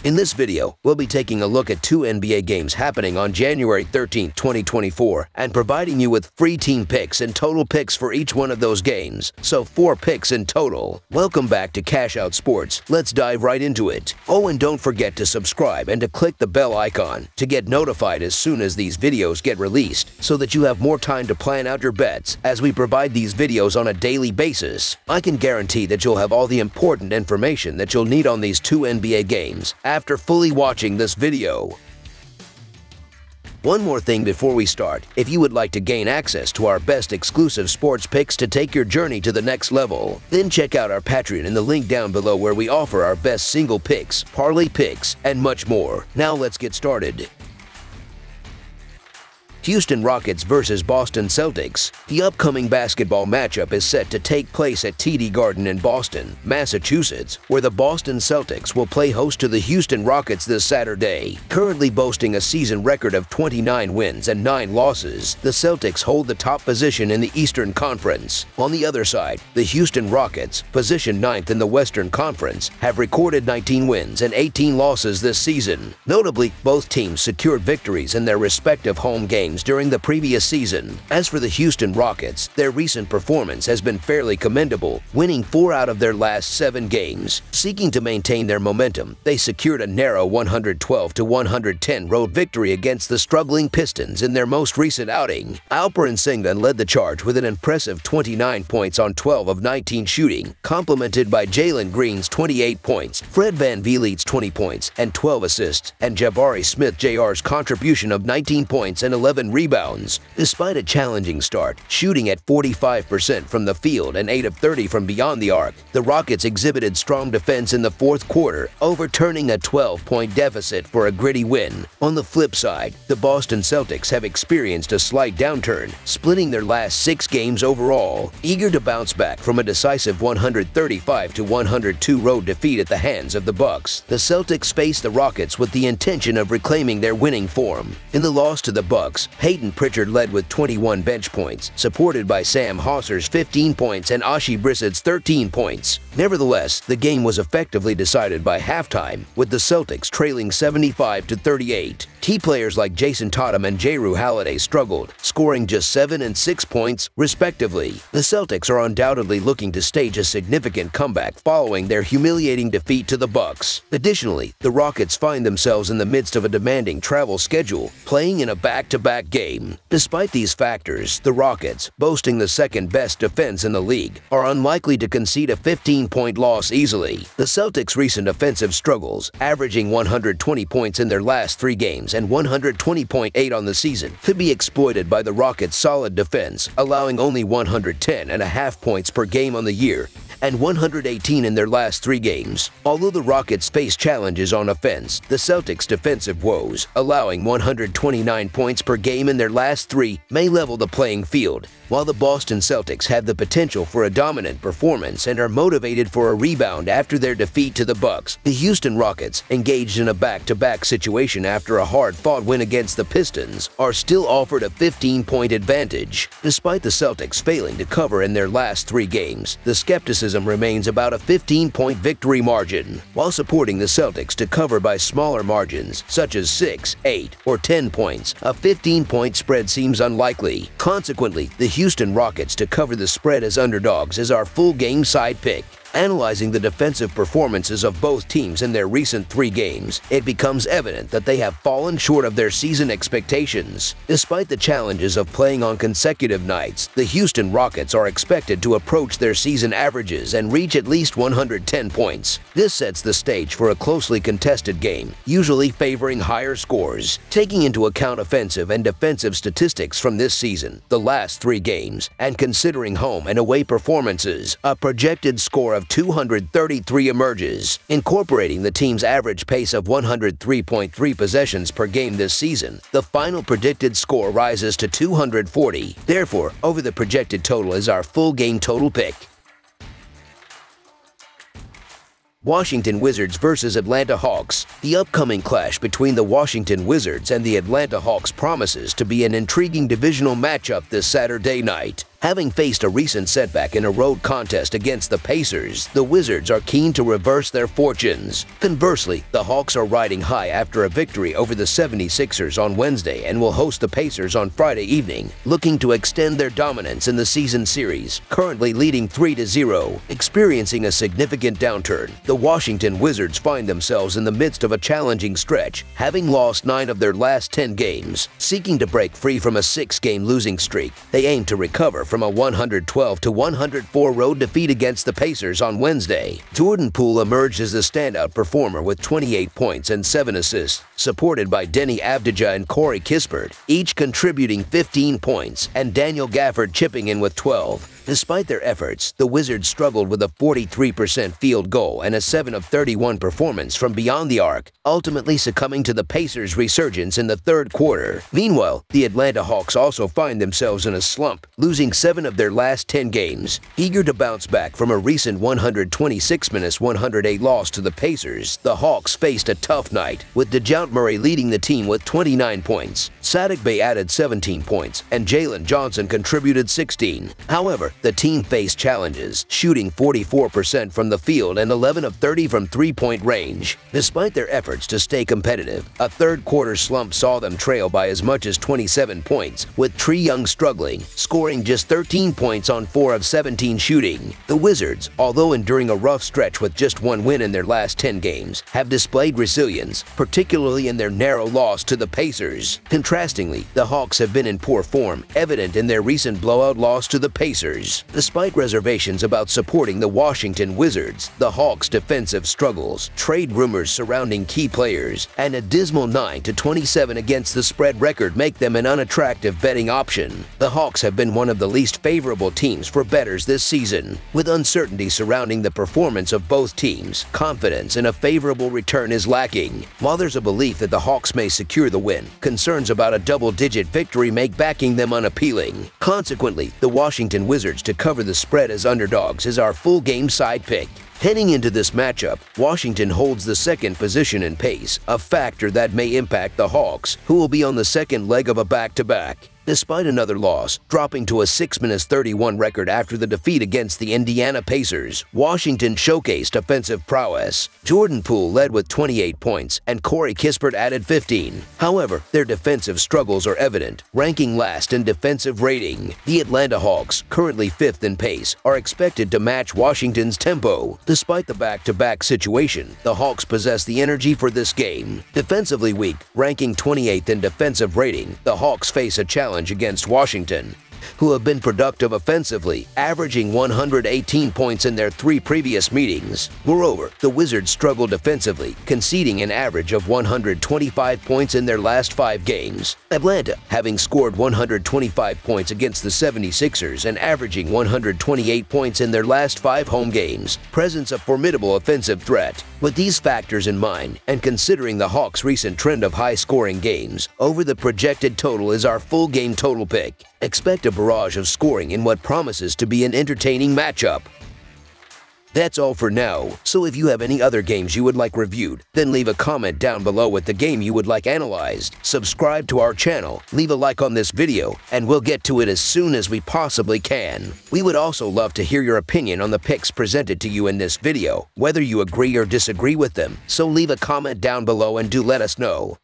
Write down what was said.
In this video, we'll be taking a look at 2 NBA games happening on January 13, 2024, and providing you with free team picks and total picks for each one of those games, so 4 picks in total. Welcome back to Cash Out Sports. Let's dive right into it. Oh, and don't forget to subscribe and to click the bell icon to get notified as soon as these videos get released, so that you have more time to plan out your bets as we provide these videos on a daily basis. I can guarantee that you'll have all the important information that you'll need on these 2 NBA games after fully watching this video. One more thing before we start. If you would like to gain access to our best exclusive sports picks to take your journey to the next level, then check out our Patreon in the link down below, where we offer our best single picks, parlay picks, and much more. Now let's get started. Houston Rockets vs. Boston Celtics. The upcoming basketball matchup is set to take place at TD Garden in Boston, Massachusetts, where the Boston Celtics will play host to the Houston Rockets this Saturday. Currently boasting a season record of 29 wins and 9 losses, the Celtics hold the top position in the Eastern Conference. On the other side, the Houston Rockets, positioned 9th in the Western Conference, have recorded 19 wins and 18 losses this season. Notably, both teams secured victories in their respective home games during the previous season. As for the Houston Rockets, their recent performance has been fairly commendable, winning 4 out of their last 7 games. Seeking to maintain their momentum, they secured a narrow 112-110 road victory against the struggling Pistons in their most recent outing. Alperen Sengun led the charge with an impressive 29 points on 12 of 19 shooting, complemented by Jalen Green's 28 points, Fred VanVleet's 20 points and 12 assists, and Jabari Smith Jr.'s contribution of 19 points and 11 rebounds. Despite a challenging start, shooting at 45% from the field and 8 of 30 from beyond the arc, the Rockets exhibited strong defense in the fourth quarter, overturning a 12-point deficit for a gritty win. On the flip side, the Boston Celtics have experienced a slight downturn, splitting their last 6 games overall. Eager to bounce back from a decisive 135-102 road defeat at the hands of the Bucks, the Celtics face the Rockets with the intention of reclaiming their winning form. In the loss to the Bucks, Peyton Pritchard led with 21 bench points, supported by Sam Hauser's 15 points and Ashi Brissett's 13 points. Nevertheless, the game was effectively decided by halftime, with the Celtics trailing 75-38. Key players like Jason Tatum and Jrue Holiday struggled, scoring just 7 and 6 points, respectively. The Celtics are undoubtedly looking to stage a significant comeback following their humiliating defeat to the Bucks. Additionally, the Rockets find themselves in the midst of a demanding travel schedule, playing in a back-to-back game. Despite these factors, the Rockets, boasting the second-best defense in the league, are unlikely to concede a 15-point loss easily. The Celtics' recent offensive struggles, averaging 120 points in their last 3 games and 120.8 on the season, could be exploited by the Rockets' solid defense, allowing only 110.5 points per game on the year and 118 in their last 3 games. Although the Rockets face challenges on offense, the Celtics' defensive woes, allowing 129 points per game in their last 3, may level the playing field. While the Boston Celtics have the potential for a dominant performance and are motivated for a rebound after their defeat to the Bucks, the Houston Rockets, engaged in a back-to-back situation after a hard-fought win against the Pistons, are still offered a 15-point advantage. Despite the Celtics failing to cover in their last 3 games, the skepticism remains about a 15-point victory margin. While supporting the Celtics to cover by smaller margins, such as 6, 8, or 10 points, a 15-point spread seems unlikely. Consequently, the Houston Rockets to cover the spread as underdogs is our full game side pick. Analyzing the defensive performances of both teams in their recent 3 games, it becomes evident that they have fallen short of their season expectations. Despite the challenges of playing on consecutive nights, the Houston Rockets are expected to approach their season averages and reach at least 110 points. This sets the stage for a closely contested game, usually favoring higher scores. Taking into account offensive and defensive statistics from this season, the last 3 games, and considering home and away performances, a projected score of 233 emerges. Incorporating the team's average pace of 103.3 possessions per game this season, the final predicted score rises to 240. Therefore, over the projected total is our full game total pick. Washington Wizards vs. Atlanta Hawks. The upcoming clash between the Washington Wizards and the Atlanta Hawks promises to be an intriguing divisional matchup this Saturday night. Having faced a recent setback in a road contest against the Pacers, the Wizards are keen to reverse their fortunes. Conversely, the Hawks are riding high after a victory over the 76ers on Wednesday and will host the Pacers on Friday evening, looking to extend their dominance in the season series, currently leading 3-0. Experiencing a significant downturn, the Washington Wizards find themselves in the midst of a challenging stretch, having lost 9 of their last 10 games. Seeking to break free from a 6-game losing streak, they aim to recover from a 112-104 road defeat against the Pacers on Wednesday. Jordan Poole emerged as the standout performer with 28 points and 7 assists, supported by Denny Avdija and Corey Kispert, each contributing 15 points, and Daniel Gafford chipping in with 12. Despite their efforts, the Wizards struggled with a 43% field goal and a 7 of 31 performance from beyond the arc, ultimately succumbing to the Pacers' resurgence in the third quarter. Meanwhile, the Atlanta Hawks also find themselves in a slump, losing 7 of their last 10 games. Eager to bounce back from a recent 126-108 loss to the Pacers, the Hawks faced a tough night, with DeJounte Murray leading the team with 29 points. Saddiq Bey added 17 points, and Jalen Johnson contributed 16. However, the team faced challenges, shooting 44% from the field and 11 of 30 from three-point range. Despite their efforts to stay competitive, a third-quarter slump saw them trail by as much as 27 points, with Trae Young struggling, scoring just 13 points on 4 of 17 shooting. The Wizards, although enduring a rough stretch with just 1 win in their last 10 games, have displayed resilience, particularly in their narrow loss to the Pacers. Contrastingly, the Hawks have been in poor form, evident in their recent blowout loss to the Pacers. Despite reservations about supporting the Washington Wizards, the Hawks' defensive struggles, trade rumors surrounding key players, and a dismal 9-27 against the spread record make them an unattractive betting option. The Hawks have been one of the least favorable teams for bettors this season. With uncertainty surrounding the performance of both teams, confidence in a favorable return is lacking. While there's a belief that the Hawks may secure the win, concerns about a double-digit victory make backing them unappealing. Consequently, the Washington Wizards to cover the spread as underdogs is our full game side pick. Heading into this matchup, Washington holds the second position in pace, a factor that may impact the Hawks, who will be on the second leg of a back-to-back. Despite another loss, dropping to a 6-31 record after the defeat against the Indiana Pacers, Washington showcased offensive prowess. Jordan Poole led with 28 points, and Corey Kispert added 15. However, their defensive struggles are evident, ranking last in defensive rating. The Atlanta Hawks, currently 5th in pace, are expected to match Washington's tempo. Despite the back-to-back situation, the Hawks possess the energy for this game. Defensively weak, ranking 28th in defensive rating, the Hawks face a challenge against Washington, who have been productive offensively, averaging 118 points in their 3 previous meetings. Moreover, the Wizards struggle defensively, conceding an average of 125 points in their last 5 games. Atlanta, having scored 125 points against the 76ers and averaging 128 points in their last 5 home games, presents a formidable offensive threat. With these factors in mind, and considering the Hawks' recent trend of high-scoring games, over the projected total is our full game total pick. Expect a barrage of scoring in what promises to be an entertaining matchup. That's all for now, so if you have any other games you would like reviewed, then leave a comment down below with the game you would like analyzed. Subscribe to our channel, leave a like on this video, and we'll get to it as soon as we possibly can. We would also love to hear your opinion on the picks presented to you in this video, whether you agree or disagree with them, so leave a comment down below and do let us know.